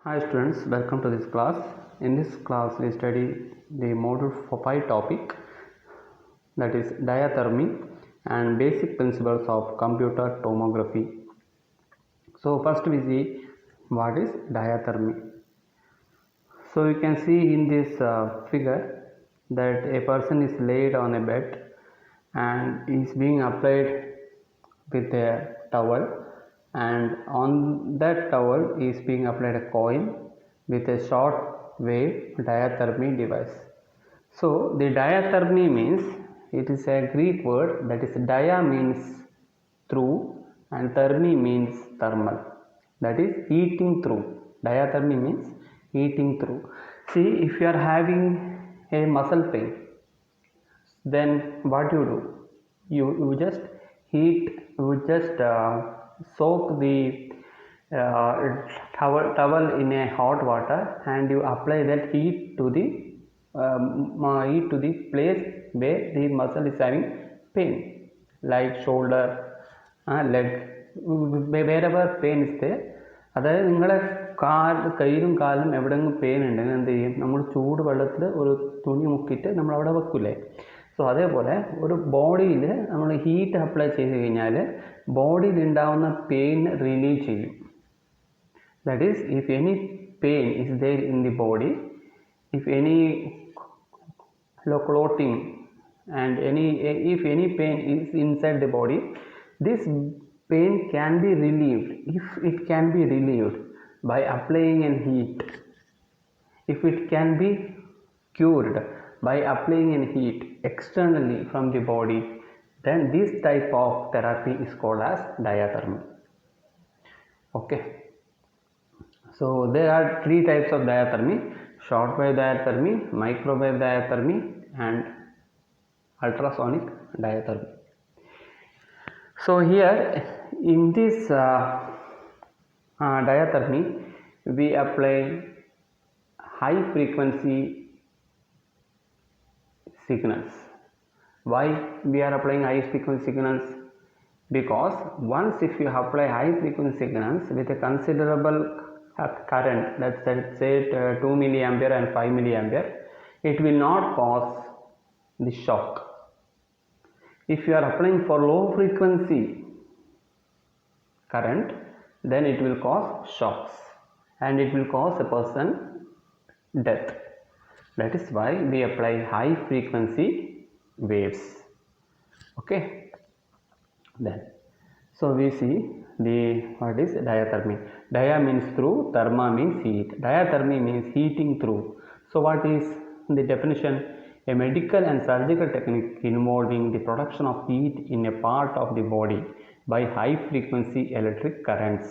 Hi students, welcome to this class. In this class we study the module 5 topic, that is diathermy and basic principles of computer tomography. So first we see what is diathermy. So you can see in this figure that a person is laid on a bed and is being applied with a towel, and on that towel is being applied a coil with a short wave diathermy device. So the diathermy means, it is a Greek word, that is dia means through and thermy means thermal, that is heating through. Diathermy means heating through. See, if you are having a muscle pain, then what do? You just soak the towel in a hot water and you apply that heat to the place where the muscle is having pain, like shoulder, leg, wherever pain is there. അതായത് നിങ്ങളുടെ കയ്യിലും കാലിലും എവിടെയെങ്കിലും pain ഉണ്ടെങ്കിൽ എന്ത് ചെയ്യും, നമ്മൾ ചൂട് വെള്ളത്തിൽ ഒരു തുണി മുക്കിയിട്ട് നമ്മൾ അവിടെ വെക്കില്ലേ. സോ അതേപോലെ ഒരു ബോഡിയിൽ നമ്മൾ ഹീറ്റ് അപ്ലൈ ചെയ്ത് കഴിഞ്ഞാൽ ബോഡിയിൽ ഉണ്ടാവുന്ന പെയിൻ റിലീവ് ചെയ്യും. That is, if any pain is there in the body, if any clotting and if any pain is inside the body, this pain can be relieved. If it can be relieved by applying an heat, if it can be cured by applying an heat externally from the body, then this type of therapy is called as diathermy. Okay, so there are three types of diathermy: short wave diathermy, microwave diathermy and ultrasonic diathermy. So here in this diathermy we apply high frequency signals. Why we are applying high frequency signals? Because once if you apply high frequency signals with a considerable current, let's say 2 milliampere and 5 milliampere, it will not cause the shock. If you are applying for low frequency current, then it will cause shocks and it will cause a person death. That is why we apply high frequency waves. Okay, then so we see the what is diathermy. Dia means through, therma means heat. Diathermy means heating through. So what is the definition? A medical and surgical technique involving the production of heat in a part of the body by high frequency electric currents.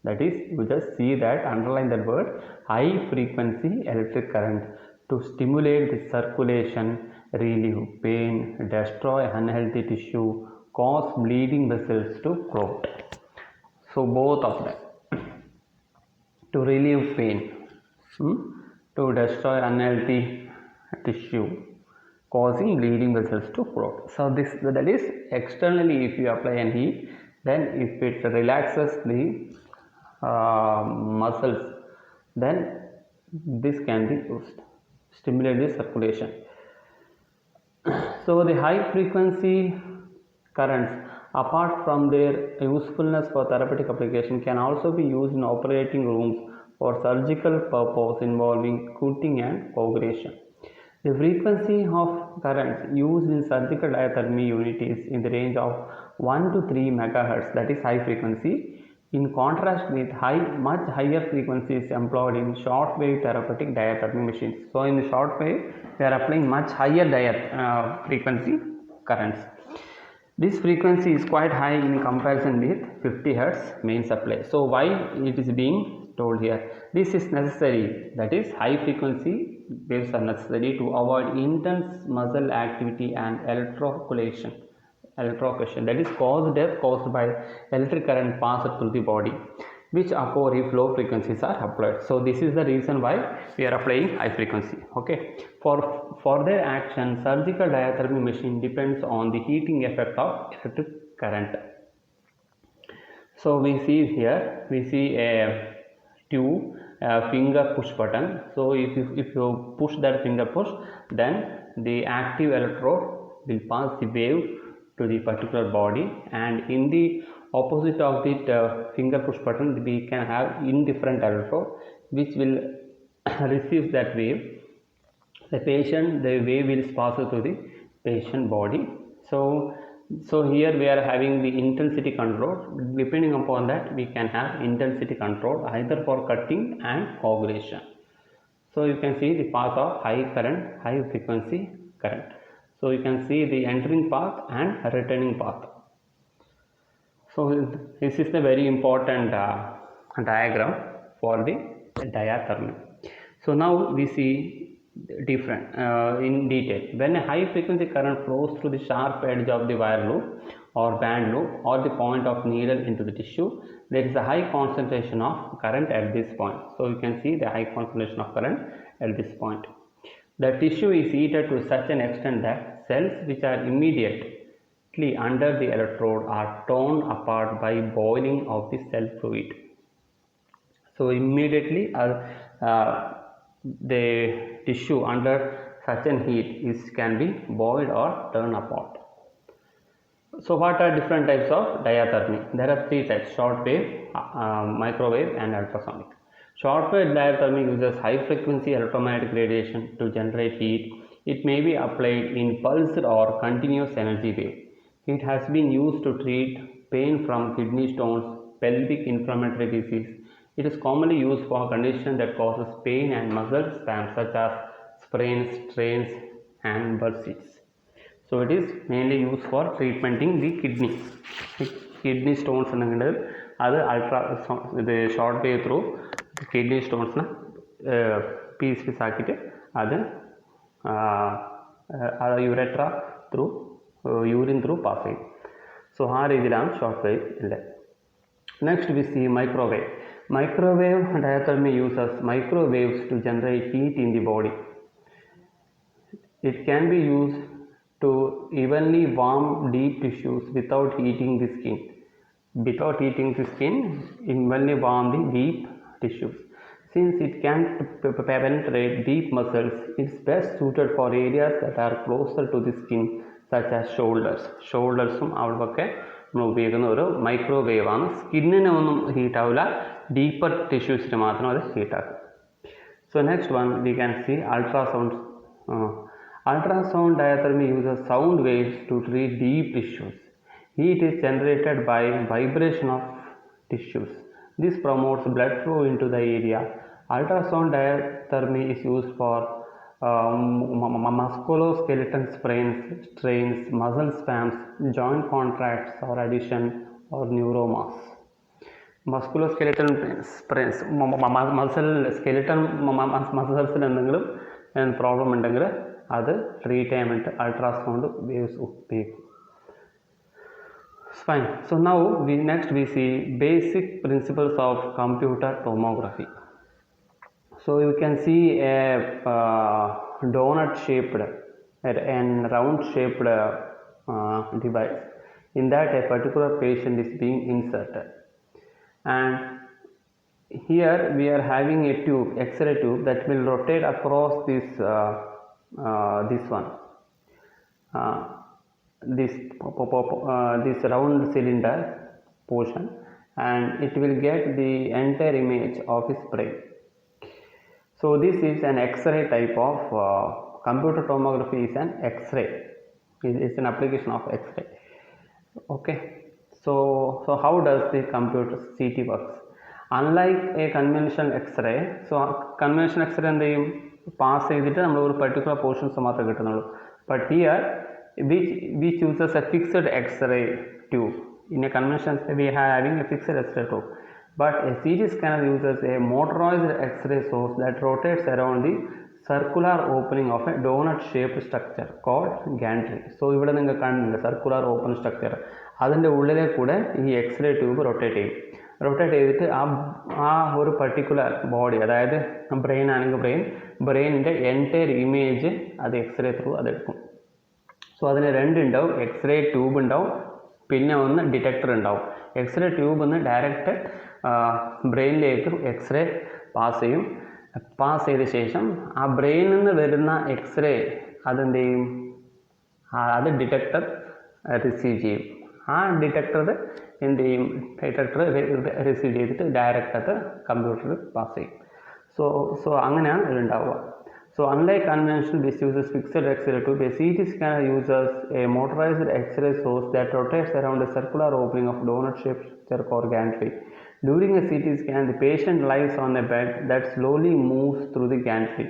That is, you just see that, underline that word, high frequency electric current, to stimulate the circulation, relieve pain, destroy unhealthy tissue, cause bleeding vessels to clot. So both of them, to relieve pain, to destroy unhealthy tissue, causing bleeding vessels to clot. So that is externally. If you apply an heat, then if it relaxes the muscles, then this can be used, stimulate the circulation. So the high frequency currents, apart from their usefulness for therapeutic application, can also be used in operating rooms for surgical purpose involving cutting and coagulation. The frequency of currents used in surgical diathermy unit is in the range of 1 to 3 megahertz, that is high frequency, in contrast with much higher frequencies employed in short wave therapeutic diathermy machines. So in the short wave we are applying much higher frequency currents. This frequency is quite high in comparison with 50 hertz main supply. So why it is being told here? This is necessary, that is high frequency waves are necessary to avoid intense muscle activity and electrocution, that is death caused by electric current passed through the body, which occur if low frequencies are applied. So this is the reason why we are applying high frequency. Okay, for their action, surgical diathermy machine depends on the heating effect of electric current. So we see here, we see a tube finger push button. So if you push that finger push, then the active electrode will pass the wave to the particular body, and in the opposite of the finger push button we can have indifferent electrode which will receive that wave. The wave will pass through the patient body. So here we are having the intensity control. Depending upon that, we can have intensity control either for cutting and coagulation. So you can see the path of high current, high frequency current. So you can see the entering path and returning path. So this is the very important diagram for the diathermy. So now we see different in detail. When a high frequency current flows through the sharp edge of the wire loop or band loop or the point of needle into the tissue, there is a high concentration of current at this point. So you can see the high concentration of current at this point. The tissue is heated to such an extent that cells which are immediately under the electrode are torn apart by boiling of the cell fluid. So immediately the tissue under such an heat can be boiled or turned apart. So what are different types of diathermy? There are three types: short wave, microwave and ultrasonic. Short wave diathermy uses high frequency electromagnetic radiation to generate heat. It may be applied in pulsed or continuous energy wave. It has been used to treat pain from kidney stones, pelvic inflammatory disease. It is commonly used for conditions that causes pain and muscle spasms such as sprains, strains and bursitis. So it is mainly used for treatmenting the kidney stones and the short wave through kidney stones piece ആക്കിയിട്ട് അത് urethra through urine through pass ചെയ്യും. So ആ രീതിയിലാണ് short wave ഉള്ളത്. Next we see microwave. Microwave diathermy uses microwaves to generate heat in the body. It can be used to evenly warm deep tissues without heating the skin. Evenly warm the deep tissues. Since it can penetrate deep muscles, it is best suited for areas that are closer to the skin, such as shoulders. ഷോൾഡേഴ്സും അവിടെയൊക്കെ നമ്മൾ ഉപയോഗിക്കുന്ന ഒരു microwave ആണ്. സ്കിന്നിനെ ഒന്നും heat ആവില്ല, deeper ടിഷ്യൂസിന് മാത്രം അത് ഹീറ്റാക്കും. So next one we can see ultrasound. Ultrasound diathermy uses sound waves to treat deep tissues. Heat is generated by vibration of tissues. This promotes blood flow into the area. Ultrasound diathermy is used for musculoskeletal strains, muscle spasms, joint contracts or adhesion or neuromas. Musculoskeletal sprains, muscle skeleton muscles എന്തെങ്കിലും problem ഉണ്ടെങ്കിൽ അത് treat ചെയ്യാൻ വേണ്ടി ultrasound waves ഉപയോഗിക്കും. Fine. So now next we see basic principles of computer tomography. So you can see a donut shaped and round shaped device. In that a particular patient is being inserted, and here we are having a tube, X-ray tube, that will rotate across this one. This round cylinder portion, and it will get the entire image of his brain. So this is an X-ray type of computer tomography. Is an X-ray. It's an application of X-ray. Okay. So how does the computer CT works? Unlike a conventional X-ray, so conventional X-ray എന്ത് ചെയ്യും, pass ചെയ്തിട്ട് നമ്മൾ ഒരു particular portions മാത്രമേ കിട്ടുന്നുള്ളൂ. But here which uses a fixed X-ray tube. In a conventional we are having a fixed X-ray tube, but a CT scanner uses a motorized X-ray source that rotates around the circular opening of a donut shaped structure called gantry. So ഇവിടെ നിങ്ങൾ കാണുന്നുണ്ട് circular open structure, അതിൻ്റെ ഉള്ളിലെ കൂടെ ഈ X-ray tube rotate ചെയ്തിട്ട് ആ ഒരു പർട്ടിക്കുലർ ബോഡി, അതായത് ബ്രെയിൻ ആണെങ്കിൽ ബ്രെയിനിൻ്റെ എൻറ്റയർ ഇമേജ് അത് X-ray ത്രൂ അതെടുക്കും. സോ അതിന് രണ്ടുണ്ടാവും, X-ray ട്യൂബ് ഉണ്ടാവും, പിന്നെ ഒന്ന് ഡിറ്റക്ടർ ഉണ്ടാവും. X-ray ട്യൂബ് ഒന്ന് ഡയറക്റ്റ് ബ്രെയിനിലേക്ക് X-ray പാസ് ചെയ്യും. പാസ് ചെയ്ത ശേഷം ആ ബ്രെയിനിൽ നിന്ന് വരുന്ന എക്സ്റേ അതെന്ത് ചെയ്യും, അത് ഡിറ്റക്ടർ റിസീവ് ചെയ്യും. ആ ഡിറ്റക്ടർ എന്ത് ചെയ്യും, ഡിറ്റക്ടർ റിസീവ് ചെയ്തിട്ട് ഡയറക്റ്റ് അത് കമ്പ്യൂട്ടറിൽ പാസ് ചെയ്യും. സോ അങ്ങനെയാണ് ഇതുണ്ടാവുക. So unlike conventional, this uses fixed X-ray tube. A CT scanner uses a motorized X-ray source that rotates around a circular opening of donut-shaped circ or gantry. During a CT scan, the patient lies on a bed that slowly moves through the gantry,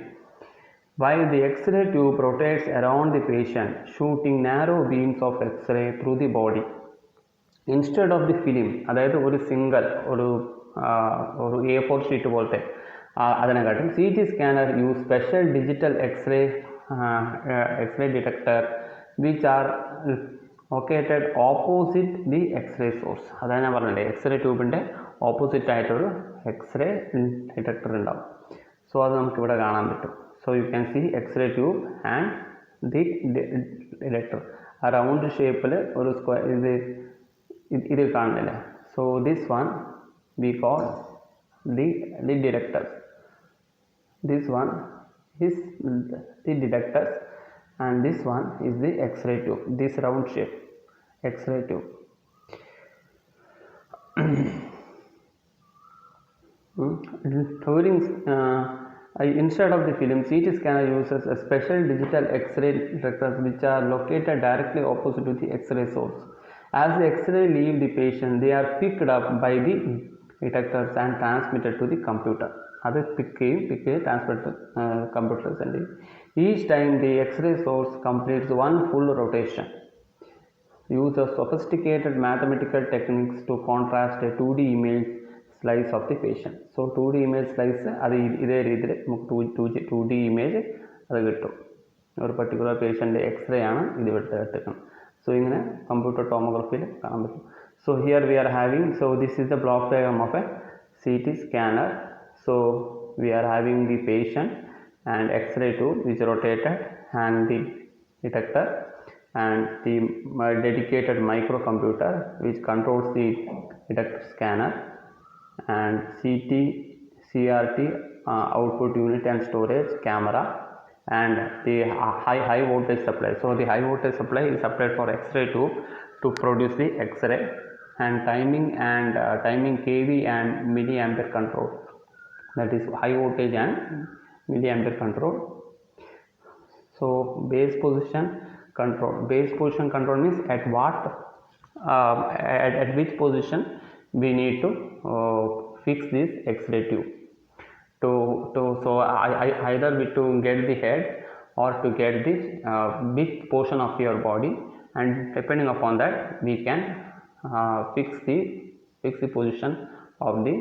while the X-ray tube rotates around the patient, shooting narrow beams of X-ray through the body. Instead of the film, അതായത് ഒരു single ഒരു A4 sheet പോലത്തെ അതിനെക്കാട്ടും C T scanner use special digital X-ray detector which are located opposite the x-ray source. അതാണ് ഞാൻ പറഞ്ഞില്ലേ, X-ray ട്യൂബിൻ്റെ opposite ആയിട്ടൊരു എക്സ്റേ ഡിറ്റക്ടർ ഉണ്ടാവും. സോ അത് നമുക്കിവിടെ കാണാൻ പറ്റും. So you can see X-ray tube and the detector. ആ റൗണ്ട് ഷേപ്പിൽ ഒരു സ്ക്വയർ ഇത് കാണുന്നില്ലേ. So this one we call the detectors. This one is the detectors and this one is the X-ray tube, this round shape X-ray tube. During instead of the film, CT scanner uses a special digital X-ray detectors which are located directly opposite to the X-ray source. As the X-ray leave the patient, they are picked up by the detectors and transmitted to the computer. അത് pick ചെയ്ത് transmit computer send ചെയ്യും. Each time the x-ray source completes one full rotation. Uses sophisticated mathematical techniques to contrast a 2D image slice of the patient. So 2D image slice അത് ഇതേ രീതിയിൽ നമുക്ക് 2D image അത് കിട്ടും. ഒരു particular പേഷ്യൻ്റെ x-ray ആണ് ഇത് എടുത്തേക്കുന്നത്. സോ ഇങ്ങനെ കമ്പ്യൂട്ടർ ടോമോഗ്രഫിയിൽ കാണാൻ പറ്റും. So here we are having, so this is the block diagram of a CT scanner. So we are having the patient and X-ray tube which rotated and the detector and the dedicated microcomputer which controls the detector scanner and CT, CRT output unit and storage camera and the high voltage supply. So the high voltage supply is supplied for X-ray tube to produce the X-ray and timing kV and milliampere control, that is high voltage and milliampere control. So base position control means at what at which position we need to fix this X-ray tube so either to get the head or to get the big portion of your body, and depending upon that we can fix the position of the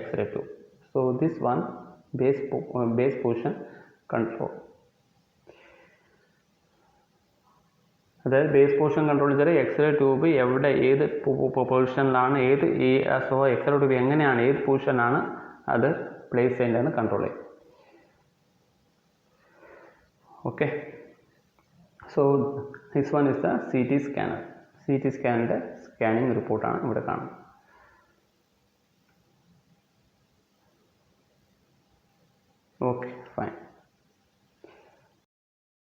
X-ray tube. So this one base position control. അതായത് base portion control ചെയ്താൽ x-ray tube എവിടെ ഏത് പൊസിഷനിലാണ് so x-ray tube എങ്ങനെയാണ് ഏത് പൊസിഷനാണ് അത് place ചെയ്യേണ്ടതെന്ന് control ചെയ്യും. Okay, so this one is the CT scanner. CT സ്കാനിൻ്റെ സ്കാനിങ് റിപ്പോർട്ടാണ് ഇവിടെ കാണുന്നത്. ഓക്കെ.